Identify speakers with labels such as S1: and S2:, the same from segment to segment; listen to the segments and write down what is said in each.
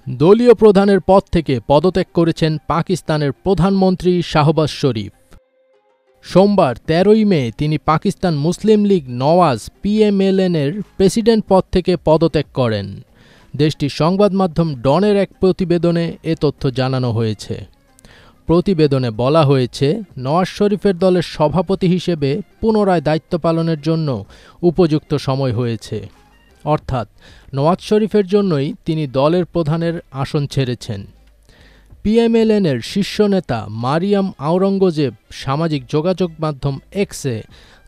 S1: দলীয় প্রধানের পদ থেকে পদত্যাগ করেছেন পাকিস্তানের প্রধানমন্ত্রী শাহবাজ শরীফ। সোমবার ১৩ই মে তিনি পাকিস্তান মুসলিম লীগ নওয়াজ PMLN-এর প্রেসিডেন্ট পদ থেকে পদত্যাগ করেন। দেশটির সংবাদ মাধ্যম ডনের এক প্রতিবেদনে এ তথ্য জানানো হয়েছে। প্রতিবেদনে বলা হয়েছে, নওয়াজ শরীফের দলের সভাপতি হিসেবে পুনরায় দায়িত্ব পালনের জন্য উপযুক্ত সময় হয়েছে। অর্থাৎ নওয়াজ শরীফের জন্যই তিনি দলের প্রধানের আসন ছেড়েছেন। PMLN-এর শীর্ষ নেতা মারিয়াম আওরঙ্গজেব সামাজিক যোগাযোগ মাধ্যম এক্সে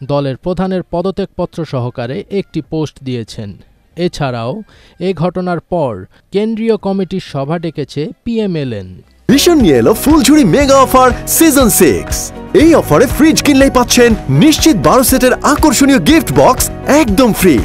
S1: দলের প্রধানের পদত্যাগপত্র সহকারে একটি পোস্ট দিয়েছেন। এছাড়াও এ ঘটনার পর কেন্দ্রীয় কমিটির সভা ডেকেছে PMLN।
S2: ভীষণ নিয়ে এলো ফুলঝুরি মেগা অফার সিজন 6। এই অফারে ফ্রিজ কিনলেই পাচ্ছেন নিশ্চিত 12 সেটের আকর্ষণীয় গিফট বক্স একদম ফ্রি।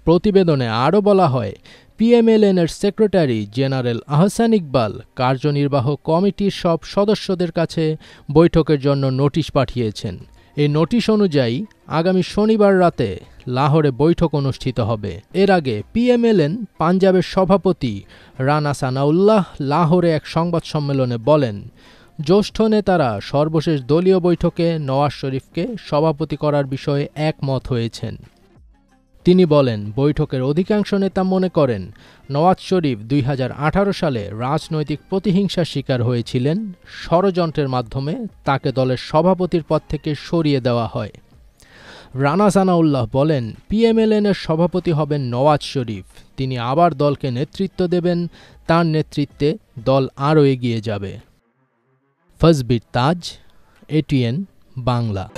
S1: প্রতিবেদনে আরও বলা হয়, PMLN-এর সেক্রেটারি জেনারেল আহসান ইকবাল কার্যনির্বাহক কমিটির সব সদস্যদের কাছে বৈঠকের জন্য নোটিশ পাঠিয়েছেন। এই নোটিশ অনুযায়ী আগামী শনিবার রাতে লাহোরে বৈঠক অনুষ্ঠিত হবে। এর আগে PMLN পাঞ্জাবের সভাপতি রানা সানাউল্লাহ লাহোরে এক সংবাদ সম্মেলনে বলেন, জ্যেষ্ঠ নেতারা সর্বশেষ দলীয় বৈঠকে নওয়াজ শরীফকে সভাপতি করার বিষয়ে একমত হয়েছেন। তিনি বলেন, বৈঠকের অধিকাংশ নেতা মনে করেন নওয়াজ শরীফ ২০১৮ সালে রাজনৈতিক প্রতিহিংসার শিকার হয়েছিলেন। ষড়যন্ত্রের মাধ্যমে তাকে দলের সভাপতির পদ থেকে সরিয়ে দেওয়া হয়। রানা সানাউল্লাহ বলেন, PMLN-এর সভাপতি হবেন নওয়াজ শরীফ। তিনি আবার দলকে নেতৃত্ব দেবেন। তার নেতৃত্বে দল আরও এগিয়ে যাবে। ফজবির তাজ, ATN বাংলা।